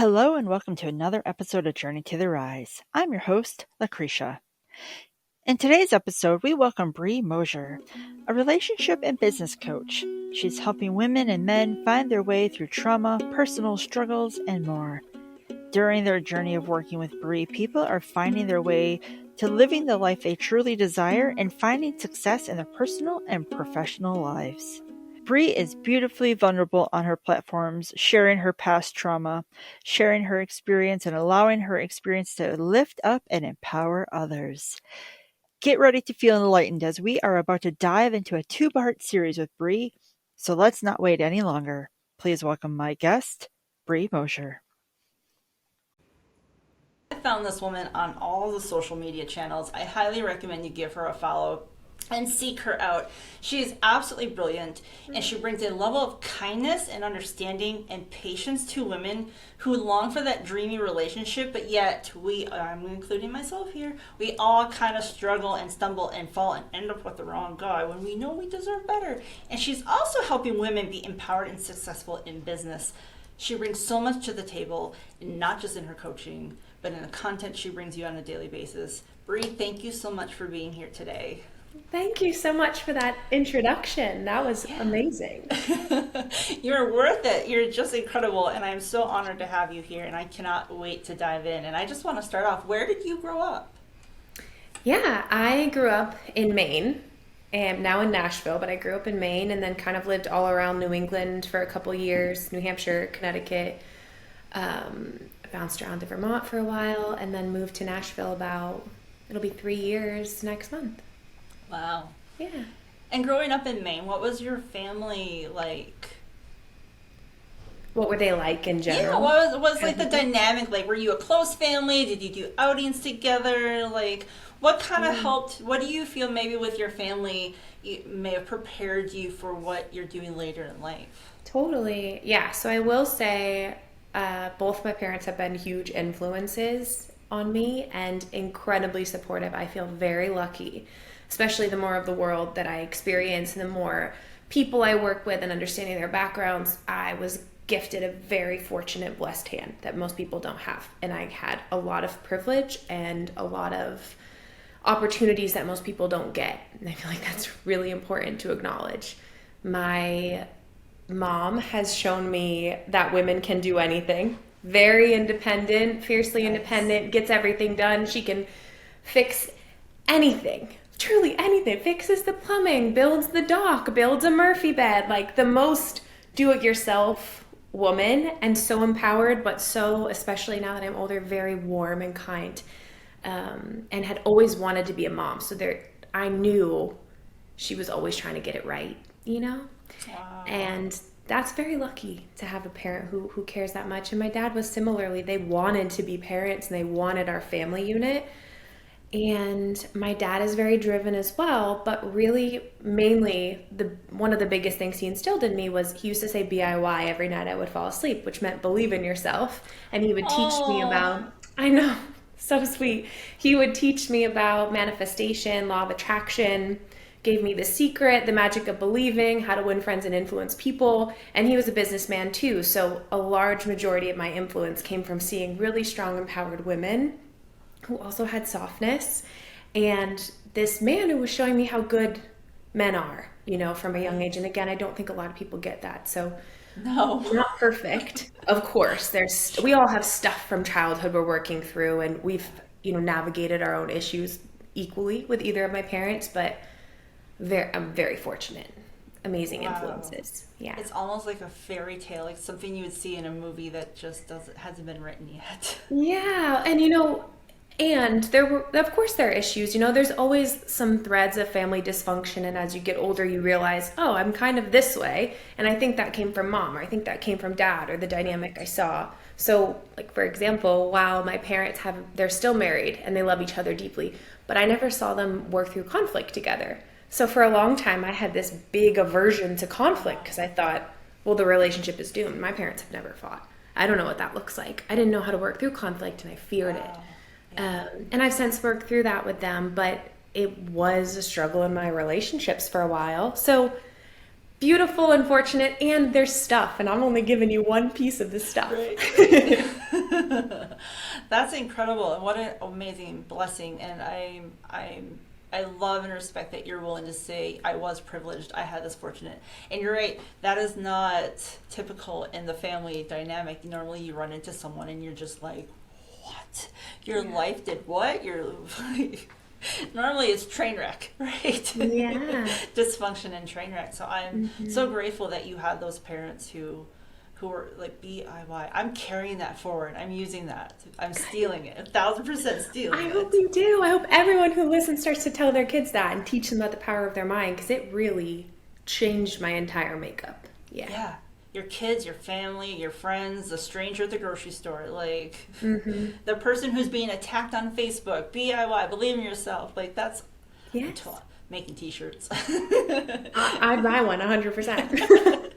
Hello and welcome to another episode of Journey to the Rise. I'm your host, Lucretia. In today's episode, we welcome Bri Mosher, a relationship and business coach. She's helping women and men find their way through trauma, personal struggles, and more. During their journey of working with Bri, people are finding their way to living the life they truly desire and finding success in their personal and professional lives. Bri is beautifully vulnerable on her platforms, sharing her past trauma, sharing her experience, and allowing her experience to lift up and empower others. Get ready to feel enlightened as we are about to dive into a two-part series with Bri, so let's not wait any longer. Please welcome my guest, Bri Mosher. I found this woman on all the social media channels. I highly recommend you give her a follow and seek her out. She is absolutely brilliant, and she brings a level of kindness and understanding and patience to women who long for that dreamy relationship, but yet I'm including myself here, we all kind of struggle and stumble and fall and end up with the wrong guy when we know we deserve better. And she's also helping women be empowered and successful in business. She brings so much to the table, not just in her coaching, but in the content she brings you on a daily basis. Bri, thank you so much for being here today. Thank you so much for that introduction. That was amazing. You're worth it. You're just incredible, and I'm so honored to have you here, and I cannot wait to dive in. And I just want to start off, where did you grow up? Yeah, I grew up in Maine. I'm now in Nashville, but I grew up in Maine and then kind of lived all around New England for a couple years, New Hampshire, Connecticut, bounced around to Vermont for a while, and then moved to Nashville it'll be 3 years next month. Wow. Yeah. And growing up in Maine, what was your family like? What were they like in general? Yeah, what was like the dynamic? Like, were you a close family? Did you do outings together? Like, what kind of helped? What do you feel maybe with your family may have prepared you for what you're doing later in life? Totally. Yeah. So I will say both my parents have been huge influences on me and incredibly supportive. I feel very lucky, especially the more of the world that I experience and the more people I work with and understanding their backgrounds. I was gifted a very fortunate, blessed hand that most people don't have. And I had a lot of privilege and a lot of opportunities that most people don't get. And I feel like that's really important to acknowledge. My mom has shown me that women can do anything. Very independent, fiercely independent, gets everything done. She can fix anything. Truly anything. Fixes the plumbing, builds the dock, builds a Murphy bed, like the most do-it-yourself woman, and so empowered, but so, especially now that I'm older, very warm and kind, and had always wanted to be a mom. So I knew she was always trying to get it right, you know? Wow. And that's very lucky to have a parent who cares that much. And my dad was similarly. They wanted to be parents and they wanted our family unit. And my dad is very driven as well, but really mainly one of the biggest things he instilled in me was he used to say BIY every night I would fall asleep, which meant believe in yourself. And he would teach me about, I know, so sweet. He would teach me about manifestation, law of attraction, gave me The Secret, the magic of believing, how to win friends and influence people. And he was a businessman too. So a large majority of my influence came from seeing really strong, empowered women who also had softness, and this man who was showing me how good men are, you know, from a young age. And again, I don't think a lot of people get that. So No. not perfect. Of course, we all have stuff from childhood we're working through, and we've, navigated our own issues equally with either of my parents, but I'm very fortunate. Amazing influences. Yeah. It's almost like a fairy tale, like something you would see in a movie that just hasn't been written yet. Yeah, and and of course there are issues, there's always some threads of family dysfunction, and as you get older you realize, oh, I'm kind of this way, and I think that came from mom, or I think that came from dad, or the dynamic I saw. So, like, for example, while my parents they're still married and they love each other deeply, but I never saw them work through conflict together. So for a long time I had this big aversion to conflict because I thought, well, the relationship is doomed. My parents have never fought. I don't know what that looks like. I didn't know how to work through conflict, and I feared it. And I've since worked through that with them, but it was a struggle in my relationships for a while. So beautiful and fortunate, and there's stuff, and I'm only giving you one piece of the stuff. Right. That's incredible, and what an amazing blessing. And I love and respect that you're willing to say I was privileged, I had this fortunate. And you're right, that is not typical in the family dynamic. Normally you run into someone and you're just like, what? Your life did what? You're like, normally it's train wreck, right? Yeah. Dysfunction and train wreck. So I'm so grateful that you had those parents who are like DIY. I'm carrying that forward. I'm using that. I'm stealing it. 1,000% stealing I it. hope you do. I hope everyone who listens starts to tell their kids that and teach them about the power of their mind, because it really changed my entire makeup. Yeah. Yeah. Your kids, your family, your friends, the stranger at the grocery store, like the person who's being attacked on Facebook, DIY, believe in yourself. Like that's Yes. making t-shirts. I'd buy one 100%.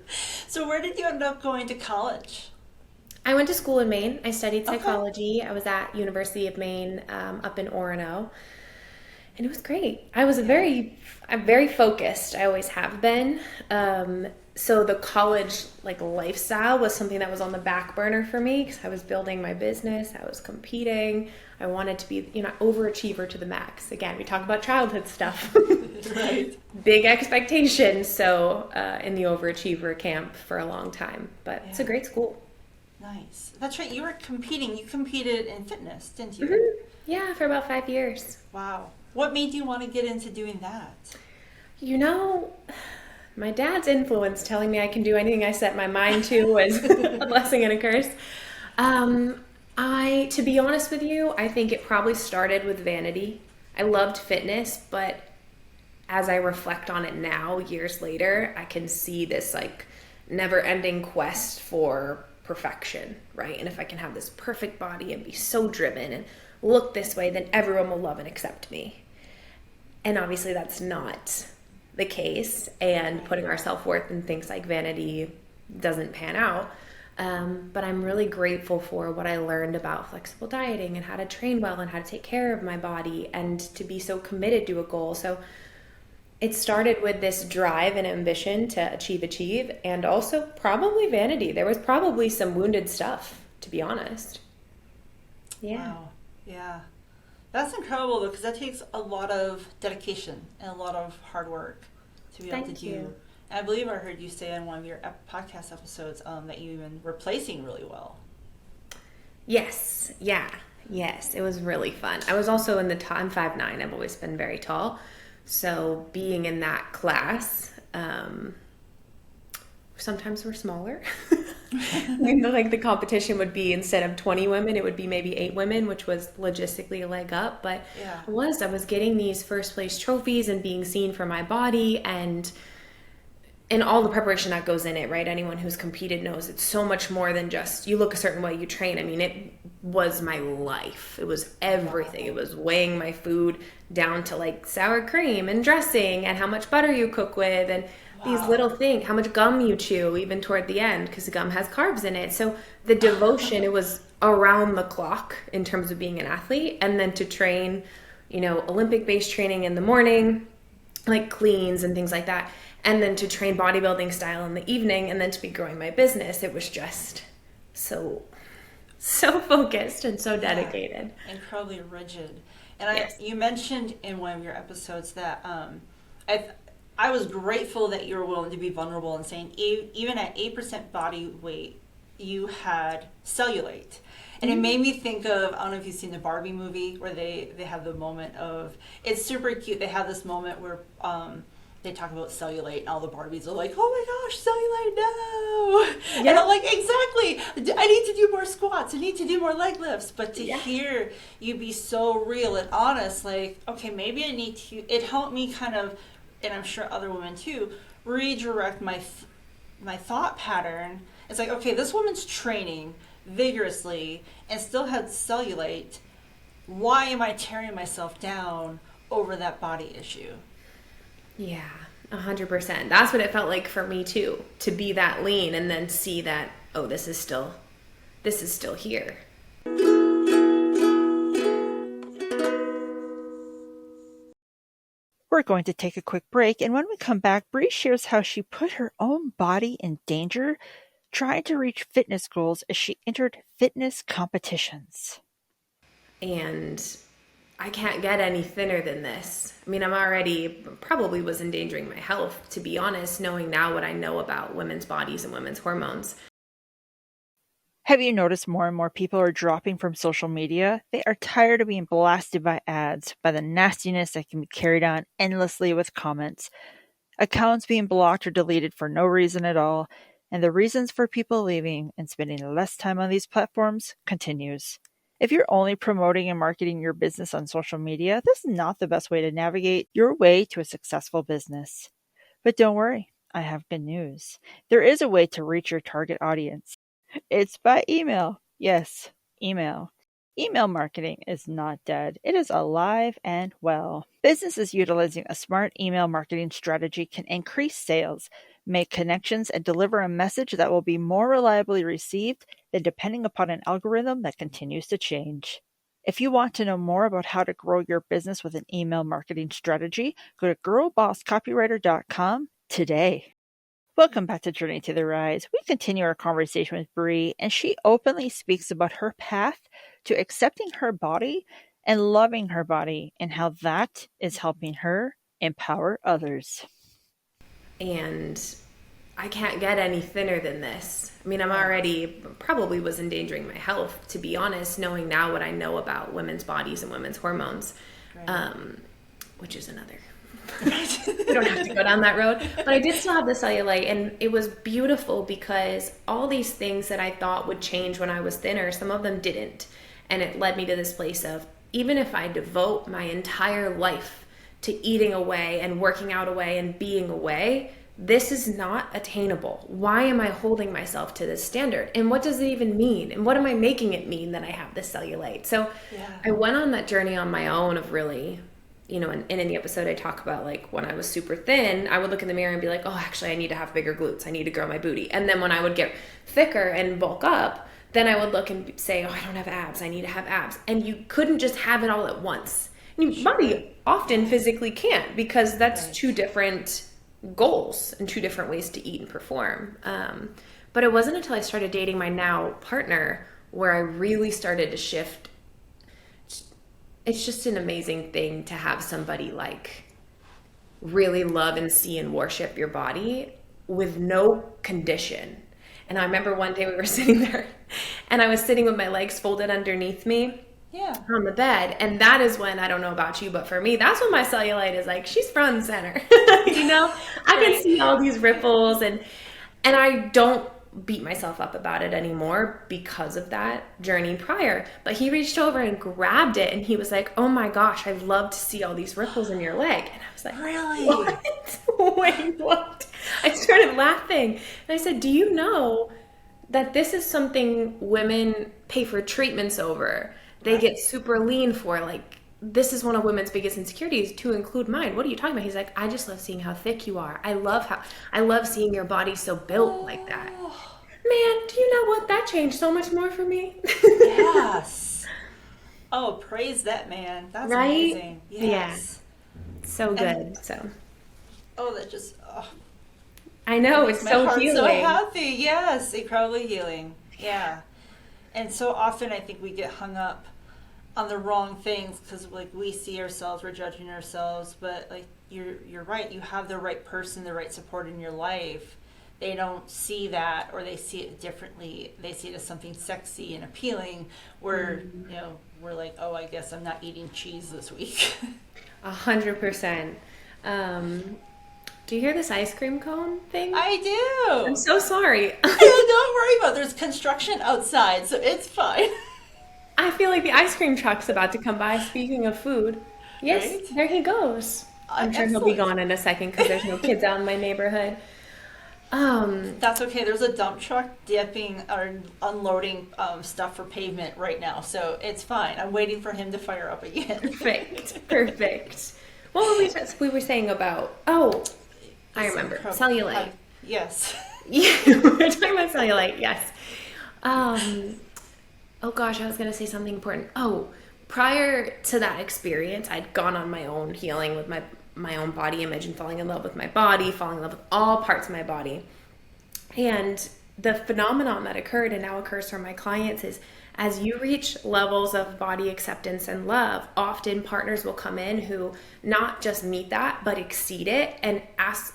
So where did you end up going to college? I went to school in Maine. I studied psychology. I was at University of Maine up in Orono. And it was great. I'm very focused. I always have been. So the college lifestyle was something that was on the back burner for me because I was building my business. I was competing. I wanted to be, overachiever to the max. Again, we talk about childhood stuff. Right. Big expectations. So in the overachiever camp for a long time. But it's a great school. Nice. That's right. You were competing. You competed in fitness, didn't you? Yeah, for about 5 years. Wow. What made you want to get into doing that? My dad's influence telling me I can do anything I set my mind to was a blessing and a curse. To be honest with you, I think it probably started with vanity. I loved fitness, but as I reflect on it now, years later, I can see this never-ending quest for perfection, right? And if I can have this perfect body and be so driven and look this way, then everyone will love and accept me. And obviously that's not the case, and putting our self-worth in things like vanity doesn't pan out. But I'm really grateful for what I learned about flexible dieting and how to train well and how to take care of my body and to be so committed to a goal. So it started with this drive and ambition to achieve, and also probably vanity. There was probably some wounded stuff, to be honest. Yeah. Wow. Yeah. That's incredible though, because that takes a lot of dedication and a lot of hard work to be able to do. you. And I believe I heard you say in one of your podcast episodes that you even were placing really well. Yes. Yeah. Yes. It was really fun. I was also in the top. I'm 5'9". I've always been very tall. So being in that class, sometimes we're smaller. The competition would be, instead of 20 women, it would be maybe 8 women, which was logistically a leg up. But Yeah. I was getting these first place trophies and being seen for my body and all the preparation that goes in it, right? Anyone who's competed knows it's so much more than just you look a certain way, you train. I mean, it was my life. It was everything. It was weighing my food down to sour cream and dressing and how much butter you cook with and these little things, how much gum you chew, even toward the end, because the gum has carbs in it. So the devotion, it was around the clock in terms of being an athlete. And then to train, Olympic-based training in the morning, like cleans and things like that. And then to train bodybuilding style in the evening, and then to be growing my business. It was just so focused and so dedicated. Yeah. Incredibly rigid. And Yes. you mentioned in one of your episodes that I was grateful that you were willing to be vulnerable and saying even at 8% body weight, you had cellulite. And it made me think of, I don't know if you've seen the Barbie movie where they have the moment of, it's super cute. They have this moment where they talk about cellulite and all the Barbies are like, oh my gosh, cellulite, no. Yeah. And I'm like, exactly. I need to do more squats. I need to do more leg lifts. But to hear you be so real and honest, okay, maybe I need to, it helped me kind of, and I'm sure other women too, redirect my thought pattern. It's like, okay, this woman's training vigorously and still had cellulite. Why am I tearing myself down over that body issue? Yeah, 100%. That's what it felt like for me too, to be that lean and then see that, oh, this is still here. We're going to take a quick break, and when we come back, Bri shares how she put her own body in danger trying to reach fitness goals as she entered fitness competitions. And I can't get any thinner than this. I mean, I'm already probably was endangering my health, to be honest, knowing now what I know about women's bodies and women's hormones. Have you noticed more and more people are dropping from social media? They are tired of being blasted by ads, by the nastiness that can be carried on endlessly with comments, accounts being blocked or deleted for no reason at all, and the reasons for people leaving and spending less time on these platforms continues. If you're only promoting and marketing your business on social media, this is not the best way to navigate your way to a successful business. But don't worry, I have good news. There is a way to reach your target audience. It's by email. Yes, email. Email marketing is not dead. It is alive and well. Businesses utilizing a smart email marketing strategy can increase sales, make connections, and deliver a message that will be more reliably received than depending upon an algorithm that continues to change. If you want to know more about how to grow your business with an email marketing strategy, go to girlbosscopywriter.com today. Welcome back to Journey to the Rise. We continue our conversation with Bri, and she openly speaks about her path to accepting her body and loving her body and how that is helping her empower others. And I can't get any thinner than this. I mean, I'm already probably was endangering my health, to be honest, knowing now what I know about women's bodies and women's hormones, which is another. We don't have to go down that road. But I did still have the cellulite, and it was beautiful because all these things that I thought would change when I was thinner, some of them didn't. And it led me to this place of, even if I devote my entire life to eating away and working out away and being away, this is not attainable. Why am I holding myself to this standard? And what does it even mean? And what am I making it mean that I have this cellulite? So I went on that journey on my own of really, you know, and in the episode I talk about, like, when I was super thin, I would look in the mirror and be like, oh, actually I need to have bigger glutes. I need to grow my booty. And then when I would get thicker and bulk up, then I would look and say, oh, I don't have abs. I need to have abs. And you couldn't just have it all at once. And your body often physically can't, because that's two different goals and two different ways to eat and perform. But it wasn't until I started dating my now partner where I really started to shift. It's just an amazing thing to have somebody like really love and see and worship your body with no condition. And I remember one day we were sitting there and I was sitting with my legs folded underneath me on the bed. And that is when, I don't know about you, but for me, that's when my cellulite is like, she's front and center. You know, I can see all these ripples, and I don't beat myself up about it anymore because of that journey prior. But he reached over and grabbed it and he was like, oh my gosh, I'd love to see all these ripples in your leg. And I was like, really? What? Wait, what? I started laughing and I said, do you know that this is something women pay for treatments over? They get super lean for, like, this is one of women's biggest insecurities, to include mine. What are you talking about? He's like, I just love seeing how thick you are. I love seeing your body so built like that. Man, do you know what? That changed so much more for me. Yes. Oh, praise that man. That's right? amazing. Yes. Yeah. So good. Oh, that just, I know, it's so healing. So healthy. Yes, incredibly healing. Yeah. And so often I think we get hung up on the wrong things because, like, we see ourselves, we're judging ourselves, but, like, you're right. You have the right person, the right support in your life. They don't see that, or they see it differently. They see it as something sexy and appealing, where, you know, we're like, oh, I guess I'm not eating cheese this week. 100%. Do you hear this ice cream cone thing? I do. I'm so sorry. Don't worry about it. There's construction outside, so it's fine. I feel like the ice cream truck's about to come by, speaking of food. Yes, right? There he goes. I'm sure he'll be gone in a second because there's no kids out in my neighborhood. That's okay. There's a dump truck dipping or unloading stuff for pavement right now, so it's fine. I'm waiting for him to fire up again. Perfect. What were we saying about? Oh, I remember. Cellulite. Yes. Yeah, we were talking about cellulite. Yes. Oh gosh, I was going to say something important. Oh, prior to that experience, I'd gone on my own healing with my own body image and falling in love with my body, falling in love with all parts of my body. And the phenomenon that occurred and now occurs for my clients is as you reach levels of body acceptance and love, often partners will come in who not just meet that, but exceed it and ask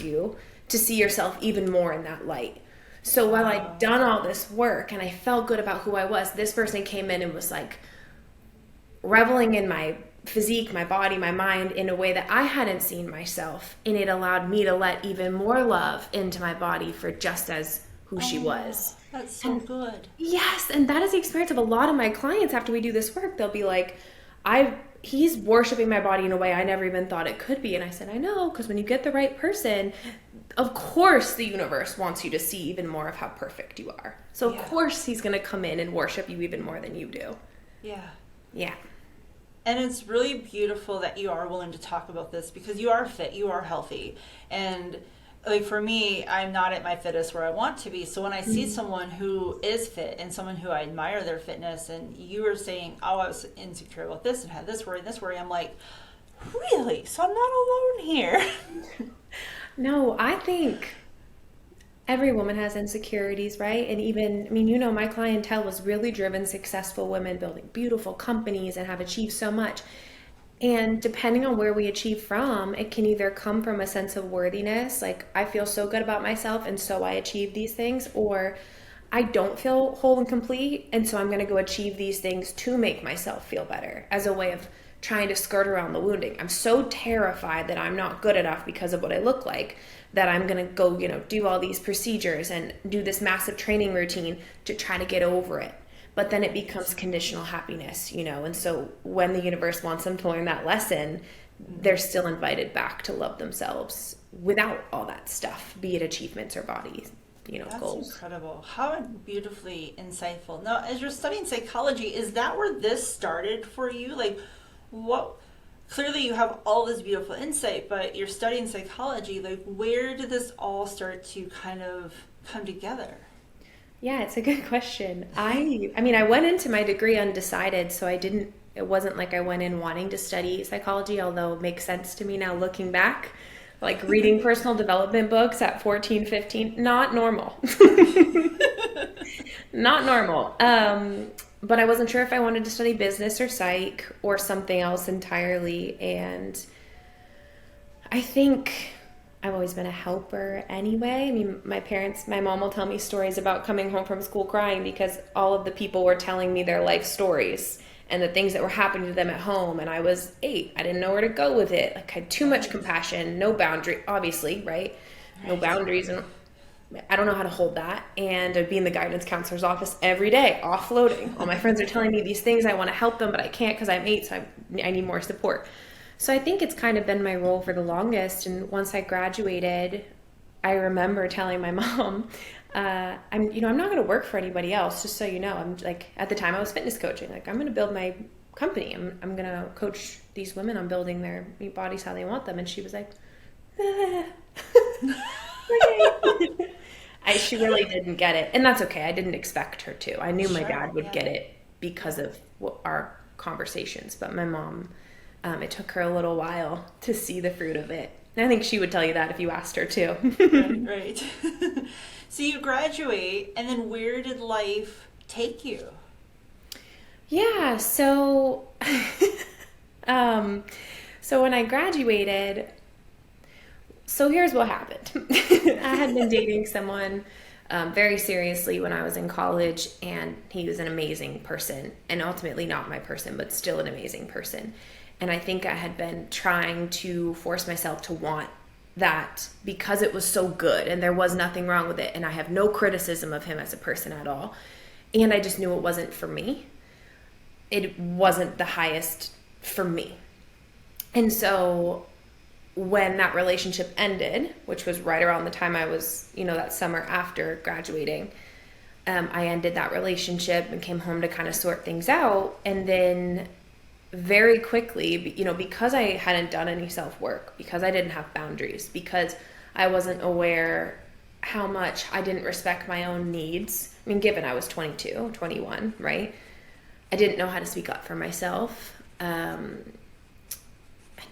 you to see yourself even more in that light. So while I'd done all this work and I felt good about who I was, this person came in and was like reveling in my physique, my body, my mind in a way that I hadn't seen myself. And it allowed me to let even more love into my body for just as who she was. That's so good. Yes, and that is the experience of a lot of my clients after we do this work. They'll be like, he's worshiping my body in a way I never even thought it could be. And I said, I know, because when you get the right person, of course the universe wants you to see even more of how perfect you are. So of course he's going to come in and worship you even more than you do. Yeah. Yeah. And it's really beautiful that you are willing to talk about this because you are fit, you are healthy. And like for me, I'm not at my fittest where I want to be. So when I see someone who is fit and someone who I admire their fitness, and you were saying, oh, I was insecure about this and had this worry, I'm like, really? So I'm not alone here. No, I think every woman has insecurities, right? And even, I mean, you know, my clientele was really driven, successful women building beautiful companies and have achieved so much. And depending on where we achieve from, it can either come from a sense of worthiness, like I feel so good about myself and so I achieve these things, or I don't feel whole and complete and so I'm going to go achieve these things to make myself feel better as a way of trying to skirt around the wounding. I'm so terrified that I'm not good enough because of what I look like that I'm going to go, do all these procedures and do this massive training routine to try to get over it. But then it becomes conditional happiness, and so when the universe wants them to learn that lesson, they're still invited back to love themselves without all that stuff, be it achievements or bodies, That's goals. incredible. How beautifully insightful. Now, as you're studying psychology, is that where this started for you? Like, what? Clearly, you have all this beautiful insight, but you're studying psychology. Like, where did this all start to kind of come together? Yeah, it's a good question. I mean, I went into my degree undecided, so it wasn't like I went in wanting to study psychology, although it makes sense to me now looking back. Like reading personal development books at 14, 15, not normal. Not normal. But I wasn't sure if I wanted to study business or psych or something else entirely. And I think I've always been a helper anyway. I mean, my mom will tell me stories about coming home from school crying because all of the people were telling me their life stories and the things that were happening to them at home. And I was 8. I didn't know where to go with it. Like I had too much compassion, no boundary, obviously, right? No boundaries. And I don't know how to hold that. And I'd be in the guidance counselor's office every day, offloading. All my friends are telling me these things. I want to help them, but I can't because I'm 8, so I need more support. So I think it's kind of been my role for the longest. And once I graduated, I remember telling my mom, I'm not going to work for anybody else, just so you know. I'm like, at the time I was fitness coaching. Like, I'm going to build my company. I'm going to coach these women on building their bodies how they want them. And she was like, she really didn't get it. And that's okay. I didn't expect her to. I knew my dad would get it because of our conversations. But my mom, it took her a little while to see the fruit of it. And I think she would tell you that if you asked her too. Right. So you graduate, and then where did life take you? Yeah, so so when I graduated, so here's what happened. I had been dating someone very seriously when I was in college, and he was an amazing person, and ultimately not my person, but still an amazing person. And I think I had been trying to force myself to want that because it was so good and there was nothing wrong with it. And I have no criticism of him as a person at all. And I just knew it wasn't for me. It wasn't the highest for me. And so when that relationship ended, which was right around the time I was, that summer after graduating, I ended that relationship and came home to kind of sort things out. And then very quickly, because I hadn't done any self-work, because I didn't have boundaries, because I wasn't aware how much I didn't respect my own needs. I mean, given I was 22, 21, right? I didn't know how to speak up for myself. I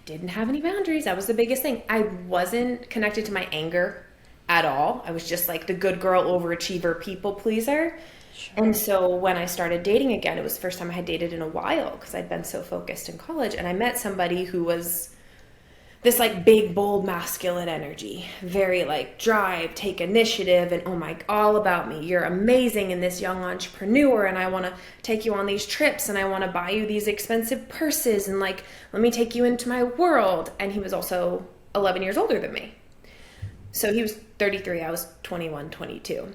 didn't have any boundaries. That was the biggest thing. I wasn't connected to my anger at all. I was just like the good girl, overachiever, people pleaser. Sure. And so when I started dating again, it was the first time I had dated in a while because I'd been so focused in college. And I met somebody who was this like big, bold, masculine energy, very like drive, take initiative, and oh my, all about me. You're amazing in this young entrepreneur, and I want to take you on these trips, and I want to buy you these expensive purses, and like, let me take you into my world. And he was also 11 years older than me. So he was 33, I was 21, 22.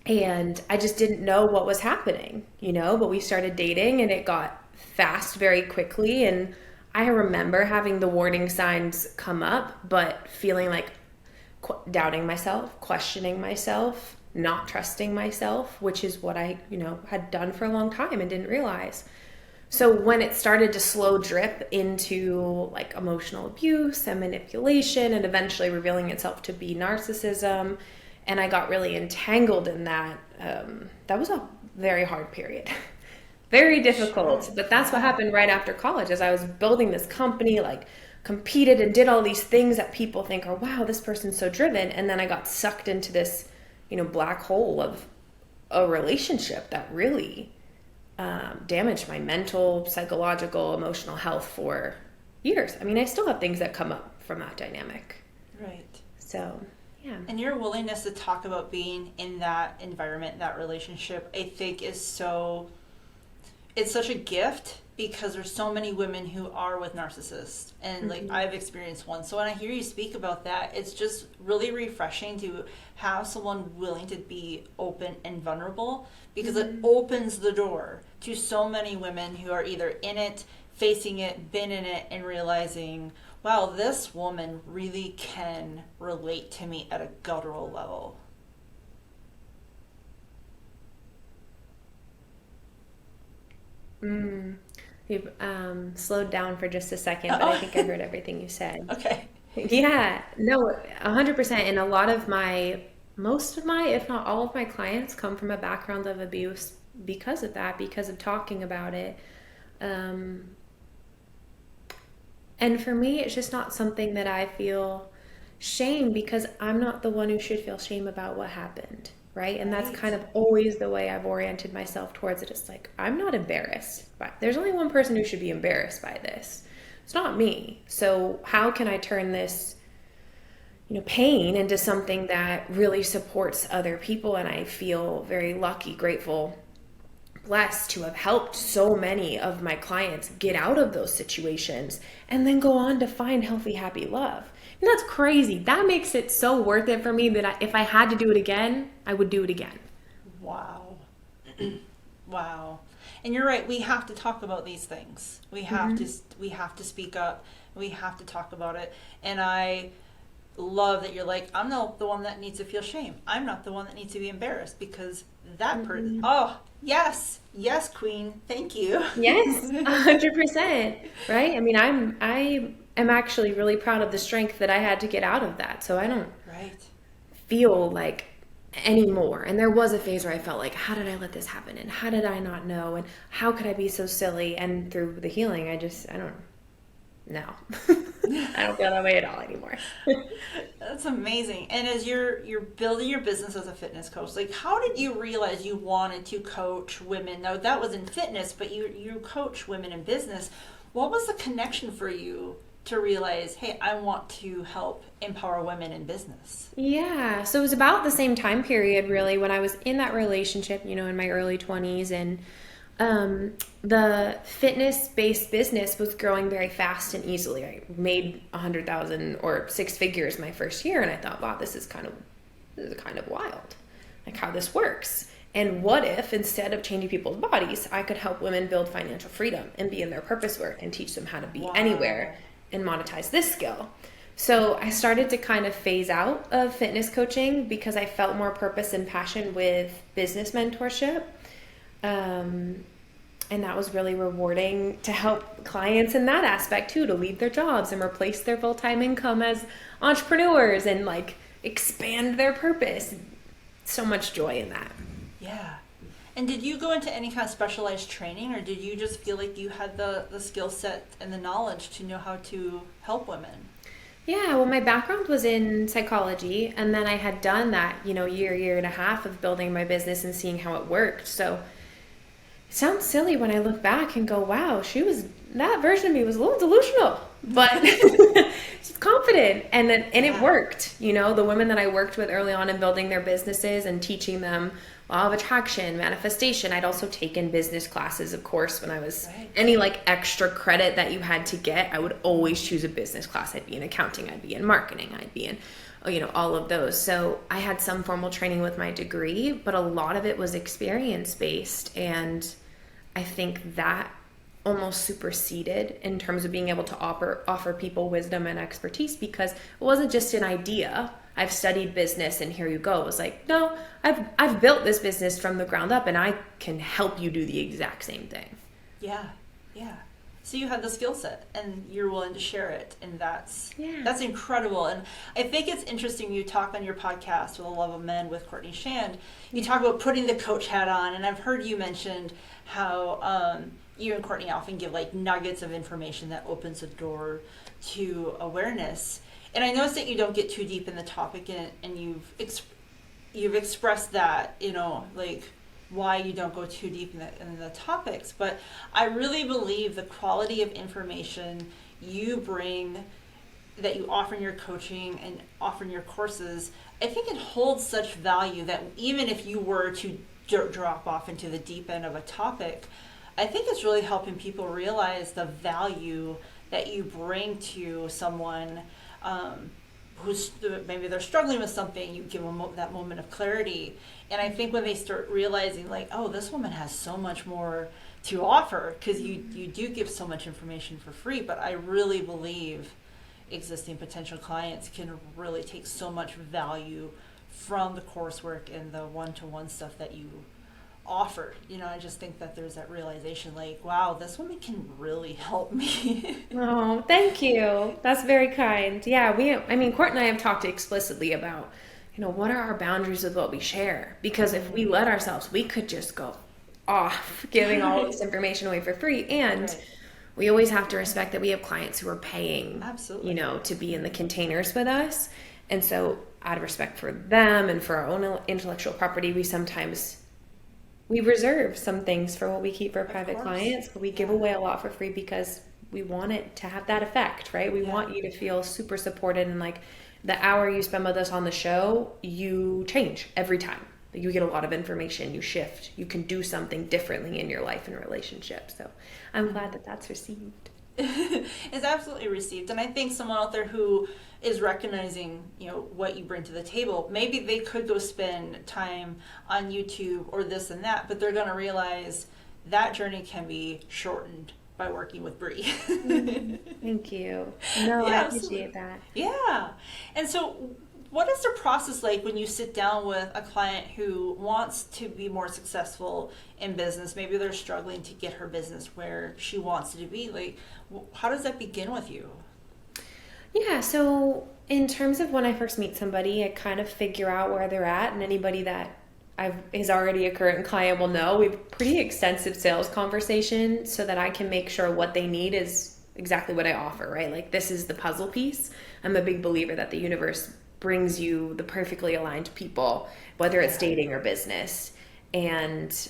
And I just didn't know what was happening, but we started dating and it got fast very quickly. And I remember having the warning signs come up, but feeling like doubting myself, questioning myself, not trusting myself, which is what I, had done for a long time and didn't realize. So when it started to slow drip into like emotional abuse and manipulation and eventually revealing itself to be narcissism, and I got really entangled in that, that was a very hard period. Very difficult, Sure. but that's what happened right after college as I was building this company, like competed and did all these things that people think are, wow, this person's so driven. And then I got sucked into this, black hole of a relationship that really damaged my mental, psychological, emotional health for years. I mean, I still have things that come up from that dynamic. Right. So, yeah. And your willingness to talk about being in that environment, that relationship, I think is it's such a gift because there's so many women who are with narcissists, and like I've experienced one. So when I hear you speak about that, it's just really refreshing to have someone willing to be open and vulnerable, because it opens the door to so many women who are either in it, facing it, been in it, and realizing, wow, this woman really can relate to me at a guttural level. You've slowed down for just a second, but I think I heard everything you said. Okay. Yeah, no, 100%. And most of my, if not all of my clients come from a background of abuse because of that, because of talking about it. And for me, it's just not something that I feel shame, because I'm not the one who should feel shame about what happened, right? And that's kind of always the way I've oriented myself towards it. It's like, I'm not embarrassed there's only one person who should be embarrassed by this. It's not me. So how can I turn this, pain into something that really supports other people? And I feel very lucky, grateful, blessed to have helped so many of my clients get out of those situations and then go on to find healthy, happy love. And that's crazy. That makes it so worth it for me that if I had to do it again, I would do it again. Wow. Wow. And you're right, we have to talk about these things. We have to speak up. We have to talk about it. And I love that you're like, I'm not the one that needs to feel shame. I'm not the one that needs to be embarrassed, because that person, oh, yes, queen, thank you. Yes, 100%. Right? I mean, I am actually really proud of the strength that I had to get out of that. So I don't Right. feel like anymore. And there was a phase where I felt like, how did I let this happen? And how did I not know? And how could I be so silly? And through the healing, I don't know. I don't feel that way at all anymore. That's amazing. And as you're building your business as a fitness coach, like, how did you realize you wanted to coach women? Now, that was in fitness, but you coach women in business. What was the connection for you to realize, hey, I want to help empower women in business? Yeah, so it was about the same time period, really, when I was in that relationship, in my early 20s, and the fitness-based business was growing very fast and easily. I made 100,000 or six figures my first year, and I thought, wow, this is kind of wild, like how this works. And what if, instead of changing people's bodies, I could help women build financial freedom and be in their purpose work and teach them how to be anywhere and monetize this skill? So I started to kind of phase out of fitness coaching because I felt more purpose and passion with business mentorship. And that was really rewarding to help clients in that aspect too, to leave their jobs and replace their full-time income as entrepreneurs and like expand their purpose. So much joy in that. Yeah. And did you go into any kind of specialized training, or did you just feel like you had the skill set and the knowledge to know how to help women? Yeah, well, my background was in psychology, and then I had done that, year and a half of building my business and seeing how it worked. So it sounds silly when I look back and go, wow, that version of me was a little delusional, but she's confident, and it Yeah. worked. The women that I worked with early on in building their businesses and teaching them law of attraction, manifestation. I'd also taken business classes, of course, when I was Right. any like extra credit that you had to get. I would always choose a business class. I'd be in accounting, I'd be in marketing, I'd be in all of those. So I had some formal training with my degree, but a lot of it was experience based. And I think that almost superseded in terms of being able to offer people wisdom and expertise, because it wasn't just an idea. I've studied business and here you go. It was like, no, I've built this business from the ground up and I can help you do the exact same thing. Yeah, yeah. So you have the skill set and you're willing to share it, and that's incredible. And I think it's interesting, you talk on your podcast with the Love of Men with Courtney Shand, you talk about putting the coach hat on, and I've heard you mentioned how you and Courtney often give like nuggets of information that opens a door to awareness. And I noticed that you don't get too deep in the topic, and you've expressed that, like why you don't go too deep in the topics. But I really believe the quality of information you bring, that you offer in your coaching and offer in your courses, I think it holds such value that even if you were to drop off into the deep end of a topic, I think it's really helping people realize the value that you bring to someone who's maybe they're struggling with something. You give them that moment of clarity, and I think when they start realizing like, oh, this woman has so much more to offer, because you do give so much information for free, but I really believe existing potential clients can really take so much value from the coursework and the one-to-one stuff that you offer. I just think that there's that realization like, wow, this woman can really help me. Oh, thank you. That's very kind. Yeah, Court and I have talked explicitly about, what are our boundaries with what we share? Because if we let ourselves, we could just go off giving all this information away for free. And Right. we always have to respect that we have clients who are paying, Absolutely. to be in the containers with us. And so out of respect for them and for our own intellectual property, we reserve some things for what we keep for private course. clients, but we give away a lot for free because we want it to have that effect, right? We want you to feel super supported, and like the hour you spend with us on the show, you change every time. You get a lot of information, you shift, you can do something differently in your life and relationship. So I'm glad that that's received. It's absolutely received, and I think someone out there who is recognizing what you bring to the table, maybe they could go spend time on YouTube or this and that, but they're going to realize that journey can be shortened by working with Bri. Thank you. No, I appreciate that. Yeah. And so what is the process like when you sit down with a client who wants to be more successful in business? Maybe they're struggling to get her business where she wants it to be. Like, how does that begin with you? Yeah, so in terms of when I first meet somebody, I kind of figure out where they're at, and anybody that is already a current client will know we have a pretty extensive sales conversation so that I can make sure what they need is exactly what I offer, right? Like, this is the puzzle piece. I'm a big believer that the universe brings you the perfectly aligned people, whether it's dating or business. And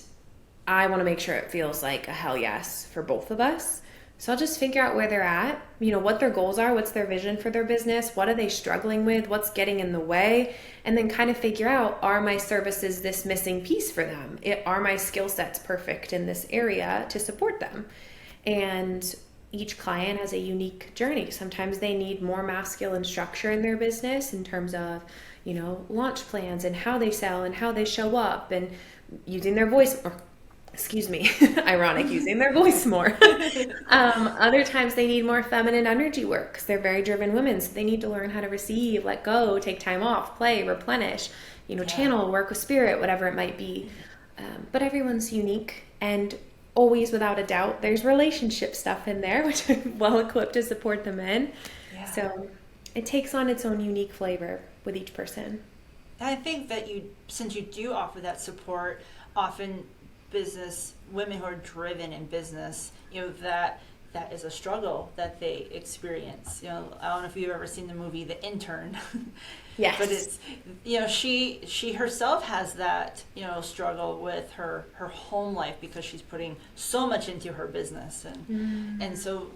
I want to make sure it feels like a hell yes for both of us. So I'll just figure out where they're at, what their goals are, what's their vision for their business, what are they struggling with, what's getting in the way, and then kind of figure out, are my services this missing piece for them? Are my skill sets perfect in this area to support them? And each client has a unique journey. Sometimes they need more masculine structure in their business in terms of, launch plans and how they sell and how they show up and using their voice, or excuse me, ironic, using their voice more. Other times they need more feminine energy work because they're very driven women. So they need to learn how to receive, let go, take time off, play, replenish, channel, work with spirit, whatever it might be. But everyone's unique, and always, without a doubt, there's relationship stuff in there, which I'm well equipped to support them in. Yeah. So it takes on its own unique flavor with each person. I think that since you do offer that support, often business women who are driven in business, that that is a struggle that they experience. You know, I don't know if you've ever seen the movie The Intern. Yes. But it's, you know, she herself has that, you know, struggle with her home life because she's putting so much into her business. And so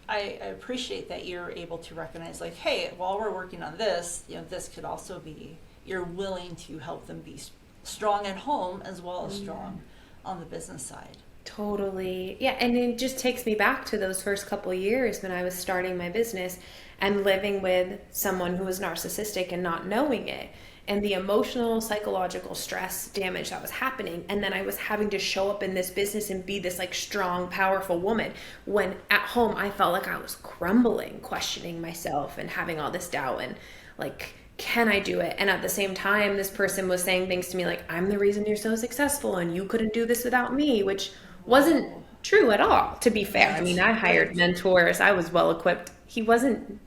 I appreciate that you're able to recognize, like, hey, while we're working on this, you know, this could also be, you're willing to help them be strong at home as well as strong on the business side. Totally. Yeah. And it just takes me back to those first couple of years when I was starting my business and living with someone who was narcissistic and not knowing it, and the emotional, psychological stress damage that was happening. And then I was having to show up in this business and be this like strong, powerful woman, when at home I felt like I was crumbling, questioning myself and having all this doubt and like, can I do it? And at the same time, this person was saying things to me like, I'm the reason you're so successful and you couldn't do this without me, which wasn't true at all, to be fair. I mean, I hired mentors. I was well equipped. He wasn't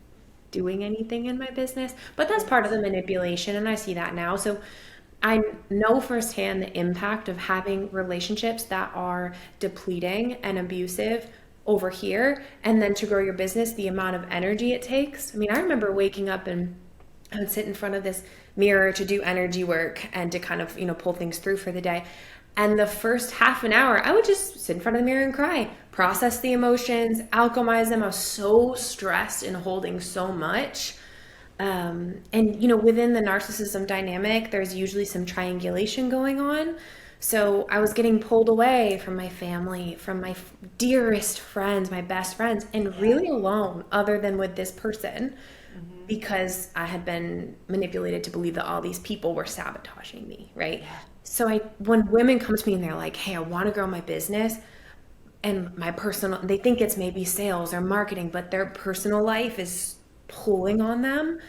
doing anything in my business, but that's part of the manipulation, and I see that now. So I know firsthand the impact of having relationships that are depleting and abusive over here, and then to grow your business, the amount of energy it takes. I mean, I remember waking up and I would sit in front of this mirror to do energy work and to kind of, you know, pull things through for the day. And the first half an hour, I would just sit in front of the mirror and cry, process the emotions, alchemize them. I was so stressed and holding so much. And, you know, within the narcissism dynamic, there's usually some triangulation going on. So I was getting pulled away from my family, from my dearest friends, my best friends, and really alone other than with this person, because I had been manipulated to believe that all these people were sabotaging me, right? So when women come to me and they're like, hey, I want to grow my business, and my personal, they think it's maybe sales or marketing, but their personal life is pulling on them.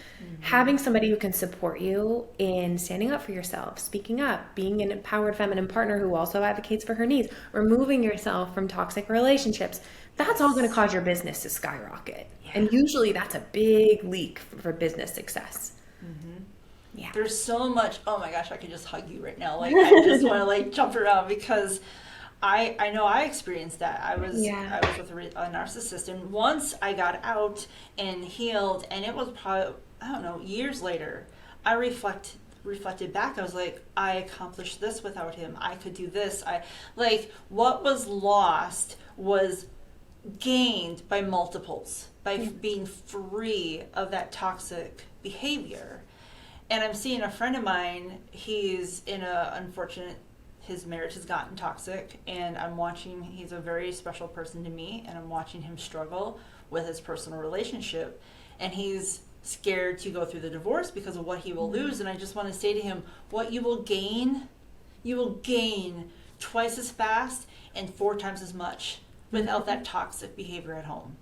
Having somebody who can support you in standing up for yourself, speaking up, being an empowered feminine partner who also advocates for her needs, removing yourself from toxic relationships, that's all going to cause your business to skyrocket. And usually that's a big leak for business success. Yeah. There's so much, oh my gosh, I could just hug you right now. Like, I just want to like jump around because I know I experienced that. I was with a narcissist, and once I got out and healed, and it was probably, I don't know, years later, I reflected back. I was like, I accomplished this without him. I could do this. What was lost was gained by multiples, by being free of that toxic behavior. And I'm seeing a friend of mine, he's in his marriage has gotten toxic, and I'm watching, he's a very special person to me, and I'm watching him struggle with his personal relationship, and he's scared to go through the divorce because of what he will lose. And I just want to say to him, what you will gain twice as fast and 4 times as much without that toxic behavior at home.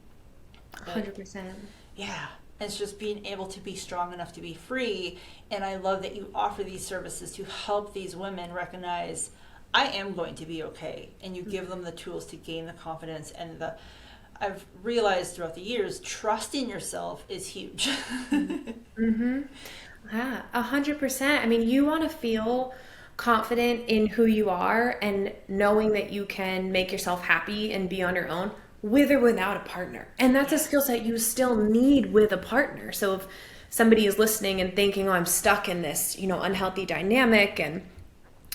100%. Yeah. It's just being able to be strong enough to be free. And I love that you offer these services to help these women recognize, I am going to be okay. And you give them the tools to gain the confidence. And I've realized throughout the years, trusting yourself is huge. Yeah, 100%. I mean, you want to feel confident in who you are and knowing that you can make yourself happy and be on your own, with or without a partner. And that's a skill set you still need with a partner. So if somebody is listening and thinking, oh, I'm stuck in this, you know, unhealthy dynamic, and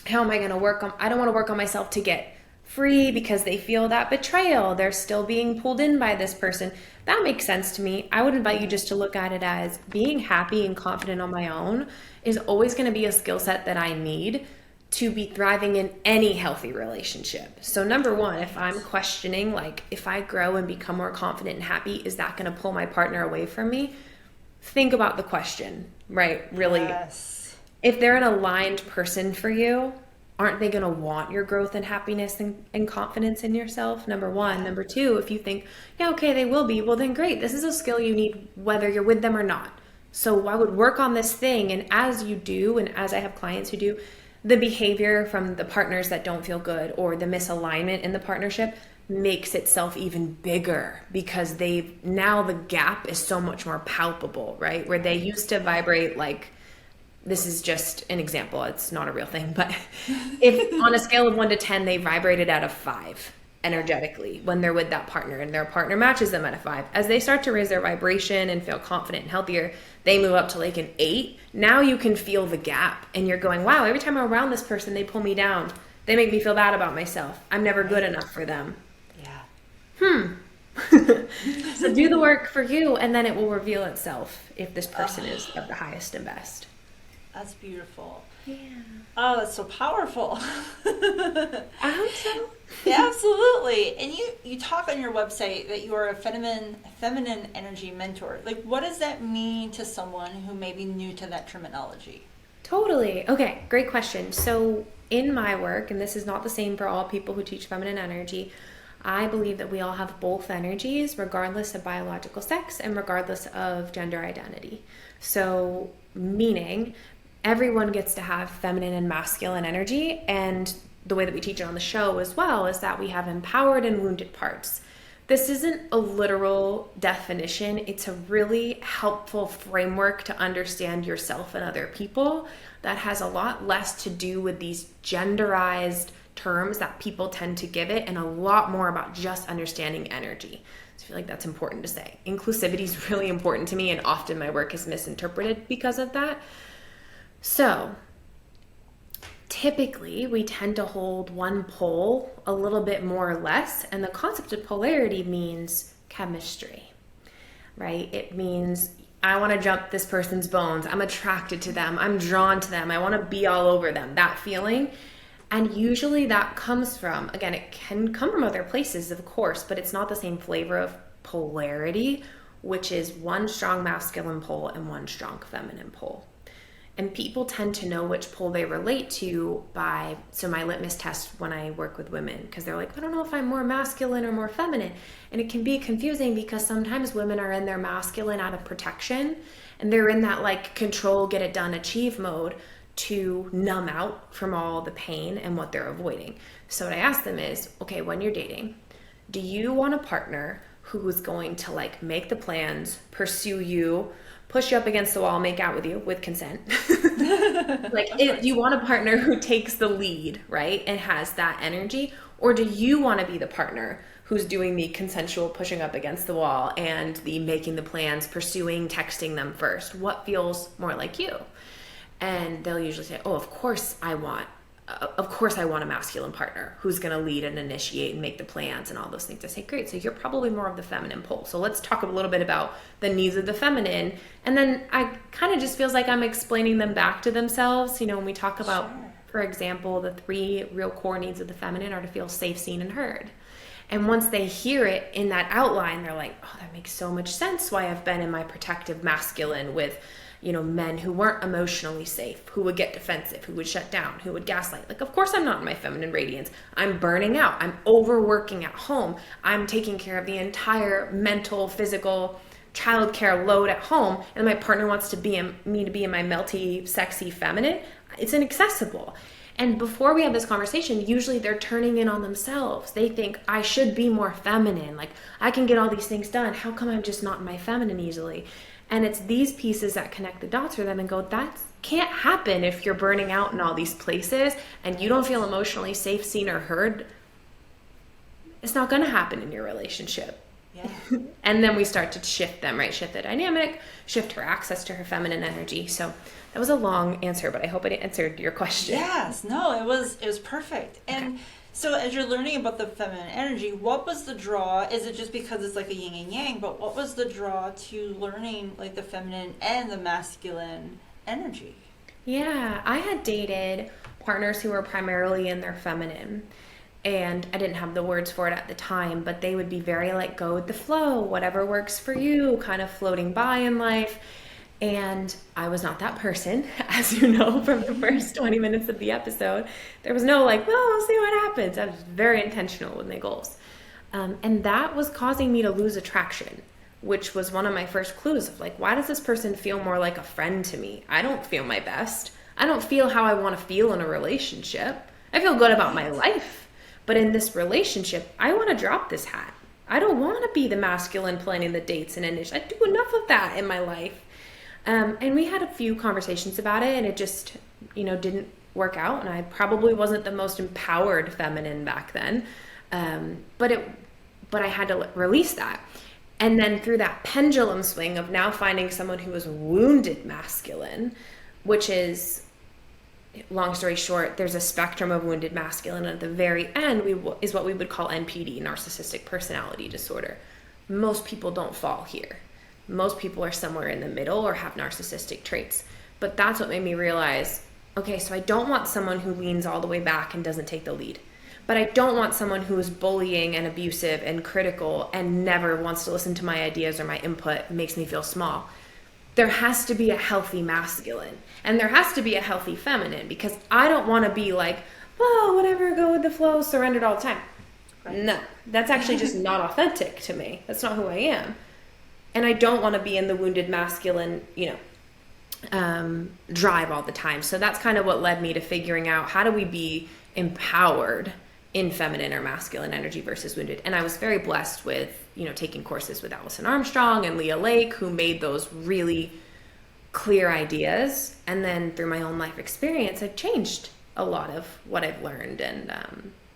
how am I going to I don't want to work on myself to get free because they feel that betrayal. They're still being pulled in by this person. That makes sense to me. I would invite you just to look at it as being happy and confident on my own is always going to be a skill set that I need to be thriving in any healthy relationship. So number one, if I'm questioning, like, if I grow and become more confident and happy, is that going to pull my partner away from me? Think about the question, right? Really, Yes. If they're an aligned person for you, aren't they going to want your growth and happiness and confidence in yourself? Number one. Number two, if you think, yeah, okay, they will be, well then great. This is a skill you need whether you're with them or not. So I would work on this thing. And as you do, and as I have clients who do, the behavior from the partners that don't feel good or the misalignment in the partnership makes itself even bigger because now the gap is so much more palpable, right? Where they used to vibrate like, this is just an example, it's not a real thing, but if on a scale of 1 to 10, they vibrated at a 5, energetically when they're with that partner, and their partner matches them at a 5. As they start to raise their vibration and feel confident and healthier, they move up to like an 8. Now you can feel the gap, and you're going, wow, every time I'm around this person, they pull me down. They make me feel bad about myself. I'm never good enough for them. Yeah. So do the work for you, and then it will reveal itself if this person is of the highest and best. That's beautiful. Yeah. Oh, that's so powerful. I hope so. Yeah, absolutely. And you talk on your website that you are a feminine energy mentor. Like, what does that mean to someone who may be new to that terminology? Totally. Okay, great question. So in my work, and this is not the same for all people who teach feminine energy, I believe that we all have both energies regardless of biological sex and regardless of gender identity. So meaning everyone gets to have feminine and masculine energy, and the way that we teach it on the show as well is that we have empowered and wounded parts. This isn't a literal definition. It's a really helpful framework to understand yourself and other people that has a lot less to do with these genderized terms that people tend to give it, and a lot more about just understanding energy. So I feel like that's important to say. Inclusivity is really important to me, and often my work is misinterpreted because of that. So typically we tend to hold one pole a little bit more or less, and the concept of polarity means chemistry, right? It means I want to jump this person's bones. I'm attracted to them. I'm drawn to them. I want to be all over them, that feeling. And usually that comes from, again, it can come from other places, of course, but it's not the same flavor of polarity, which is one strong masculine pole and one strong feminine pole. And people tend to know which pole they relate to by, so my litmus test when I work with women, because they're like, I don't know if I'm more masculine or more feminine. And it can be confusing because sometimes women are in their masculine out of protection, and they're in that like control, get it done, achieve mode to numb out from all the pain and what they're avoiding. So what I ask them is, okay, when you're dating, do you want a partner who is going to like make the plans, pursue you, push you up against the wall, make out with you with consent? You want a partner who takes the lead, right? And has that energy? Or do you want to be the partner who's doing the consensual pushing up against the wall and the making the plans, pursuing, texting them first? What feels more like you? And they'll usually say, oh, of course I want a masculine partner who's going to lead and initiate and make the plans and all those things. I say, great, so you're probably more of the feminine pole. So let's talk a little bit about the needs of the feminine. And then I kind of just feels like I'm explaining them back to themselves. You know, when we talk about, for example, the 3 real core needs of the feminine are to feel safe, seen, and heard. And once they hear it in that outline, they're like, oh, that makes so much sense why I've been in my protective masculine with, you know, men who weren't emotionally safe, who would get defensive, who would shut down, who would gaslight. Like, of course I'm not in my feminine radiance. I'm burning out. I'm overworking at home. I'm taking care of the entire mental, physical, childcare load at home. And my partner wants to be me to be in my melty, sexy feminine. It's inaccessible. And before we have this conversation, usually they're turning in on themselves. They think, I should be more feminine. Like, I can get all these things done. How come I'm just not in my feminine easily? And it's these pieces that connect the dots for them and go, that can't happen if you're burning out in all these places and you don't feel emotionally safe, seen, or heard. It's not going to happen in your relationship. Yeah. And then we start to shift them, right? Shift the dynamic, shift her access to her feminine energy. So that was a long answer, but I hope it answered your question. Yes. No, it was perfect. And okay. So as you're learning about the feminine energy, what was the draw? Is it just because it's like a yin and yang, but what was the draw to learning like the feminine and the masculine energy? Yeah, I had dated partners who were primarily in their feminine, and I didn't have the words for it at the time, but they would be very like go with the flow, whatever works for you, kind of floating by in life. And I was not that person, as you know from the first 20 minutes of the episode. There was no like, well, we'll see what happens. I was very intentional with my goals. And that was causing me to lose attraction, which was one of my first clues of like, why does this person feel more like a friend to me? I don't feel my best. I don't feel how I want to feel in a relationship. I feel good about my life. But in this relationship, I want to drop this hat. I don't want to be the masculine planning the dates and initiative. I do enough of that in my life. And we had a few conversations about it, and it just, you know, didn't work out. And I probably wasn't the most empowered feminine back then. But I had to release that. And then through that pendulum swing of now finding someone who is wounded masculine, which is, long story short, there's a spectrum of wounded masculine. At the very end is what we would call NPD, narcissistic personality disorder. Most people don't fall here. Most people are somewhere in the middle or have narcissistic traits. But that's what made me realize, okay, so I don't want someone who leans all the way back and doesn't take the lead. But I don't want someone who is bullying and abusive and critical and never wants to listen to my ideas or my input, makes me feel small. There has to be a healthy masculine and there has to be a healthy feminine, because I don't want to be like, oh, whatever, go with the flow, surrendered all the time. Right. No, that's actually just not authentic to me. That's not who I am. And I don't want to be in the wounded masculine, drive all the time. So that's kind of what led me to figuring out, how do we be empowered in feminine or masculine energy versus wounded. And I was very blessed with, taking courses with Allison Armstrong and Leah Lake, who made those really clear ideas. And then through my own life experience, I've changed a lot of what I've learned and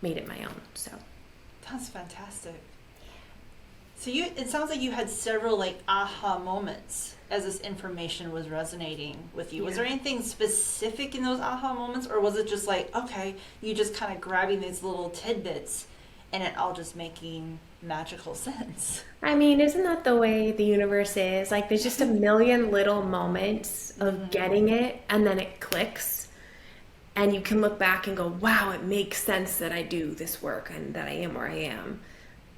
made it my own. So that's fantastic. So it sounds like you had several aha moments as this information was resonating with you. Yeah. Was there anything specific in those aha moments, or was it just okay, you just kind of grabbing these little tidbits and it all just making magical sense? I mean, isn't that the way the universe is? There's just a million little moments of getting it, and then it clicks. And you can look back and go, wow, it makes sense that I do this work and that I am where I am.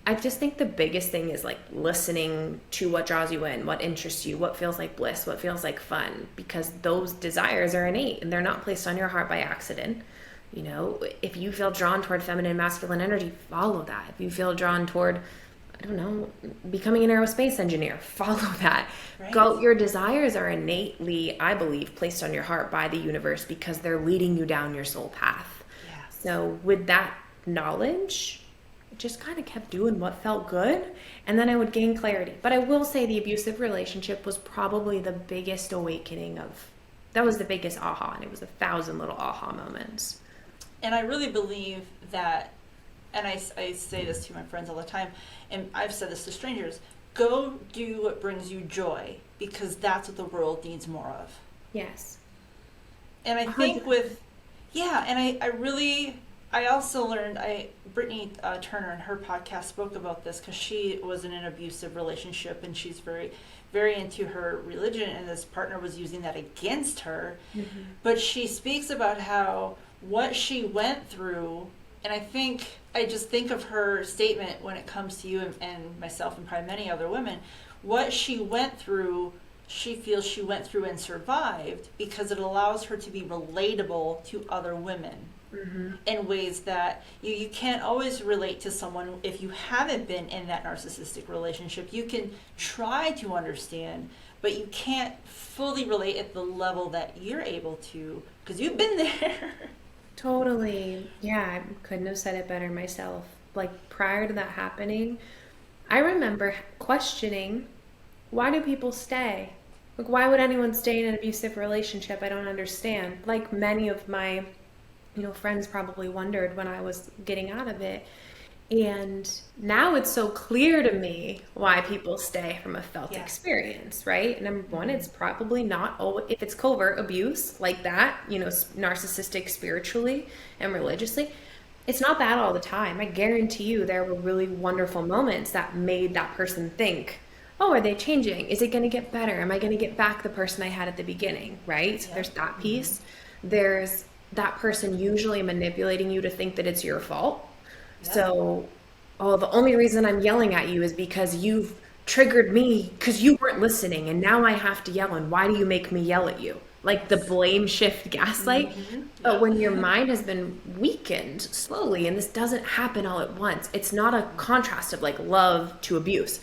I just think the biggest thing is listening to what draws you in, what interests you, what feels like bliss, what feels like fun, because those desires are innate and they're not placed on your heart by accident. If you feel drawn toward feminine, masculine energy, follow that. If you feel drawn toward, becoming an aerospace engineer, follow that. Right. Your desires are innately, I believe, placed on your heart by the universe because they're leading you down your soul path. Yes. So with that knowledge, just kind of kept doing what felt good, and then I would gain clarity. But I will say the abusive relationship was probably the biggest awakening that was the biggest aha, and it was 1,000 little aha moments. And I really believe that, and I say this to my friends all the time, and I've said this to strangers, go do what brings you joy, because that's what the world needs more of. Yes. And I think I also learned, Brittany Turner in her podcast spoke about this, because she was in an abusive relationship and she's very, very into her religion, and this partner was using that against her. Mm-hmm. But she speaks about how what she went through, and I just think of her statement when it comes to you and myself and probably many other women, what she went through, she feels she went through and survived because it allows her to be relatable to other women. Mm-hmm. In ways that you can't always relate to someone if you haven't been in that narcissistic relationship. You can try to understand, but you can't fully relate at the level that you're able to, because you've been there. Totally. Yeah, I couldn't have said it better myself. Prior to that happening, I remember questioning, why do people stay? Why would anyone stay in an abusive relationship? I don't understand. Many of my friends probably wondered when I was getting out of it. And now it's so clear to me why people stay from a felt experience, right? Number one, it's probably not, if it's covert abuse like that, narcissistic spiritually and religiously, it's not that all the time. I guarantee you there were really wonderful moments that made that person think, oh, are they changing? Is it going to get better? Am I going to get back the person I had at the beginning, right? So there's that piece. There's that person usually manipulating you to think that it's your fault. Yeah. So, the only reason I'm yelling at you is because you've triggered me because you weren't listening, and now I have to yell, and why do you make me yell at you? The blame shift gaslight. Mm-hmm. But when your mind has been weakened slowly, and this doesn't happen all at once, it's not a contrast of love to abuse.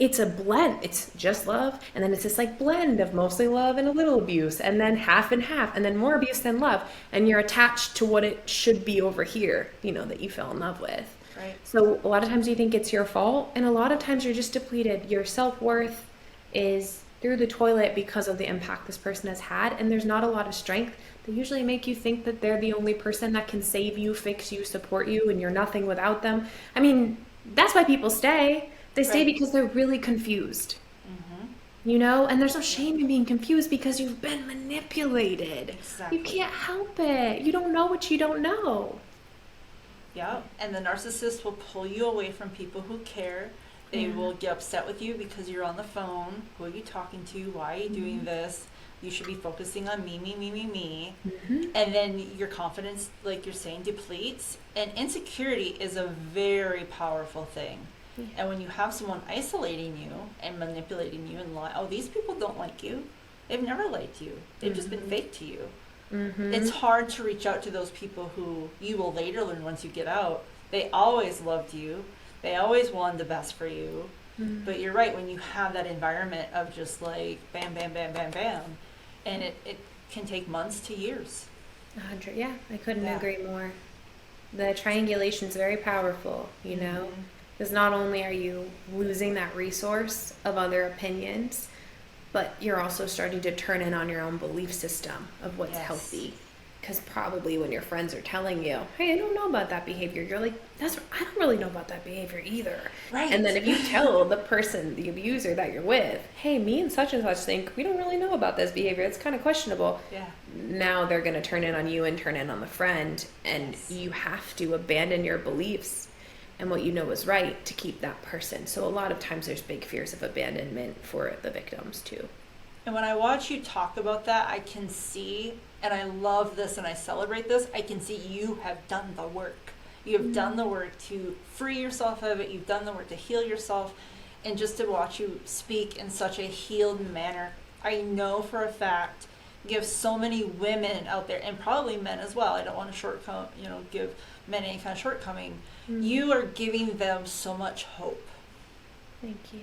It's a blend. It's just love, and then it's this blend of mostly love and a little abuse, and then half and half, and then more abuse than love, and you're attached to what it should be over here, that you fell in love with. Right. So a lot of times you think it's your fault, and a lot of times you're just depleted. Your self-worth is through the toilet because of the impact this person has had, and there's not a lot of strength. They usually make you think that they're the only person that can save you, fix you, support you, and you're nothing without them. I mean, that's why people stay. They stay Right. because they're really confused, Mm-hmm. and there's no shame in being confused because you've been manipulated. You Exactly. can't help it. You don't know what you don't know. Yeah, and the narcissist will pull you away from people who care. They Yeah. will get upset with you because you're on the phone. Who are you talking to? Why are you doing this? You should be focusing on me, me, me, me, me. Mm-hmm. And then your confidence, like you're saying, depletes. And insecurity is a very powerful thing. Yeah. And when you have someone isolating you and manipulating you and lying, oh, these people don't like you. They've never liked you. They've just been fake to you. Mm-hmm. It's hard to reach out to those people who you will later learn once you get out. They always loved you. They always wanted the best for you. Mm-hmm. But you're right, when you have that environment of just like bam, bam, bam, bam, bam, and it can take months to years. 100. Yeah, I couldn't Yeah. agree more. The triangulation is very powerful, because not only are you losing that resource of other opinions, but you're also starting to turn in on your own belief system of what's Yes. healthy. Because probably when your friends are telling you, hey, I don't know about that behavior, you're like, I don't really know about that behavior either. Right. And then if you tell the person, the abuser that you're with, hey, me and such think we don't really know about this behavior, it's kind of questionable. Yeah. Now they're going to turn in on you and turn in on the friend, and Yes. you have to abandon your beliefs and what you know is right to keep that person. So a lot of times there's big fears of abandonment for the victims too. And when I watch you talk about that, I can see, and I love this and I celebrate this, I can see you have done the work. You have done the work to free yourself of it. You've done the work to heal yourself. And just to watch you speak in such a healed manner, I know for a fact you have so many women out there, and probably men as well. I don't want to give men any kind of shortcoming. You are giving them so much hope. Thank you.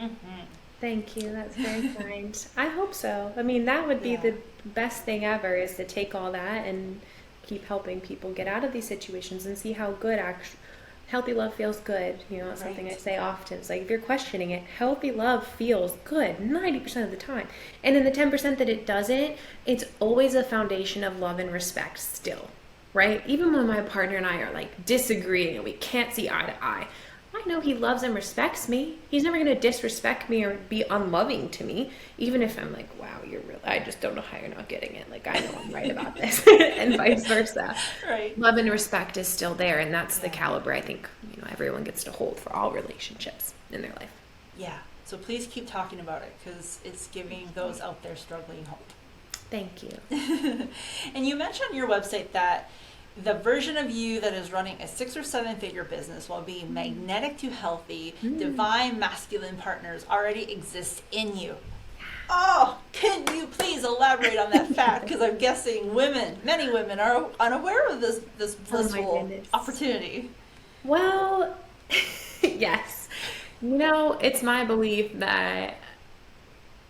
Mm-hmm. Thank you. That's very kind. I hope so. I mean, that would be Yeah. the best thing ever, is to take all that and keep helping people get out of these situations and see how good healthy love feels good. It's something I Right. say often. It's like, if you're questioning it, healthy love feels good 90% of the time. And in the 10% that it doesn't, it's always a foundation of love and respect still, right? Even when my partner and I are like disagreeing and we can't see eye to eye, I know he loves and respects me. He's never going to disrespect me or be unloving to me, even if I'm like, wow, I just don't know how you're not getting it. Like, I know I'm right about this, and vice versa. Right. Love and respect is still there, and that's the caliber I think everyone gets to hold for all relationships in their life. Yeah. So please keep talking about it, because it's giving those out there struggling hope. Thank you. And you mentioned on your website that the version of you that is running a 6 or 7 figure business while being magnetic to healthy, divine masculine partners already exist in you. Oh, can you please elaborate on that fact? Because I'm guessing many women are unaware of this blissful goodness. opportunity. Well, yes. It's my belief that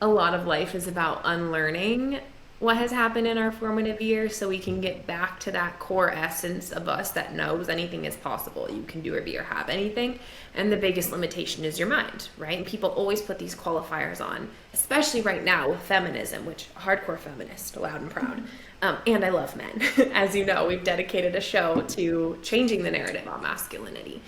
a lot of life is about unlearning what has happened in our formative years so we can get back to that core essence of us that knows anything is possible. You can do or be or have anything. And the biggest limitation is your mind, right? And people always put these qualifiers on, especially right now with feminism, which hardcore feminist, loud and proud. And I love men. As you know, we've dedicated a show to changing the narrative on masculinity.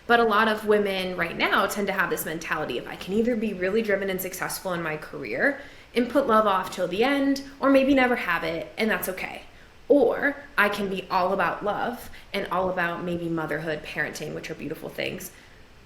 But a lot of women right now tend to have this mentality of, I can either be really driven and successful in my career and put love off till the end, or maybe never have it, and that's okay. Or I can be all about love and all about maybe motherhood, parenting, which are beautiful things,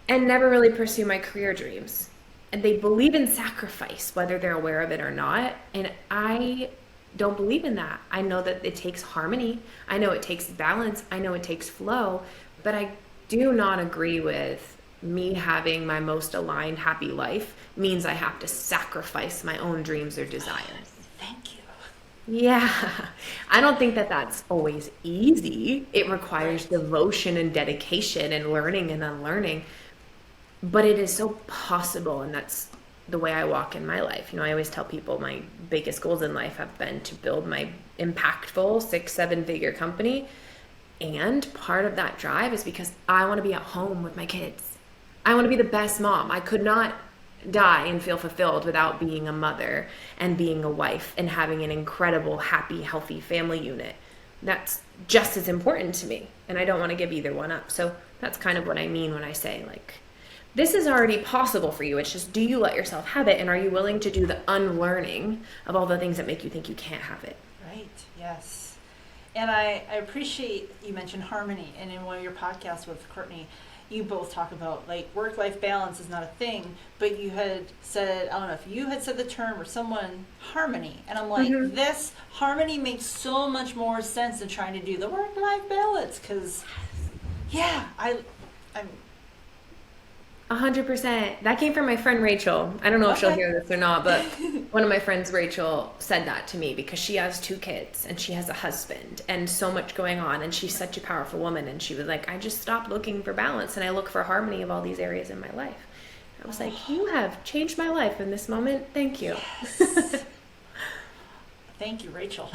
and never really pursue my career dreams. And they believe in sacrifice, whether they're aware of it or not. And I don't believe in that. I know that it takes harmony. I know it takes balance. I know it takes flow. But I do not agree with me having my most aligned, happy life means I have to sacrifice my own dreams or desires. Thank you. Yeah, I don't think that that's always easy. It requires devotion and dedication and learning and unlearning, but it is so possible, and that's the way I walk in my life. I always tell people my biggest goals in life have been to build my impactful 6-7 figure company, and part of that drive is because I want to be at home with my kids. I want to be the best mom. I could not die and feel fulfilled without being a mother and being a wife and having an incredible, happy, healthy family unit. That's just as important to me. And I don't want to give either one up. So that's kind of what I mean when I say, like, this is already possible for you. It's just, do you let yourself have it? And are you willing to do the unlearning of all the things that make you think you can't have it? Right, yes. And I appreciate you mentioned harmony. And in one of your podcasts with Courtney, you both talk about like work-life balance is not a thing, but you had said, I don't know if you had said the term or someone, harmony. And I'm like, this harmony makes so much more sense than trying to do the work-life balance. Because, yeah, I'm 100%. That came from my friend Rachel. I don't know if she'll Okay. hear this or not, but one of my friends, Rachel, said that to me because she has 2 kids and she has a husband and so much going on. And she's such a powerful woman. And she was like, I just stopped looking for balance and I look for harmony of all these areas in my life. I was like, you have changed my life in this moment. Thank you. Thank you, Rachel.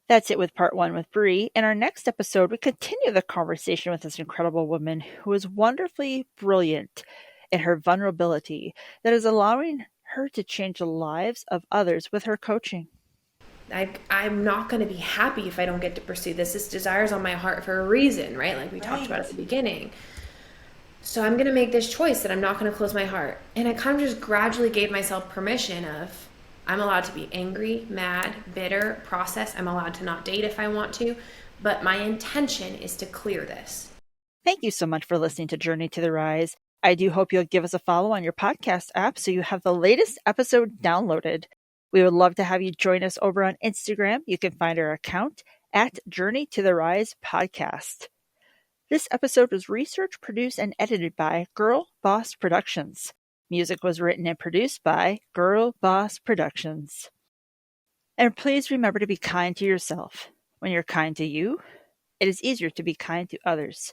That's it with part 1 with Bri. In our next episode, we continue the conversation with this incredible woman who is wonderfully brilliant in her vulnerability that is allowing her to change the lives of others with her coaching. I'm not going to be happy if I don't get to pursue this. This desire's on my heart for a reason, right? Like we talked about at the beginning. So I'm going to make this choice that I'm not going to close my heart. And I kind of just gradually gave myself permission of, I'm allowed to be angry, mad, bitter, process. I'm allowed to not date if I want to. But my intention is to clear this. Thank you so much for listening to Journey to the Rise. I do hope you'll give us a follow on your podcast app so you have the latest episode downloaded. We would love to have you join us over on Instagram. You can find our account at Journey to the Rise Podcast. This episode was researched, produced, and edited by Girl Boss Productions. Music was written and produced by Girl Boss Productions. And please remember to be kind to yourself. When you're kind to you, it is easier to be kind to others.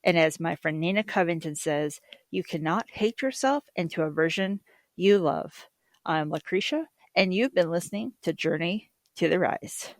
And as my friend Nina Covington says, you cannot hate yourself into a version you love. I'm Lucretia, and you've been listening to Journey to the Rise.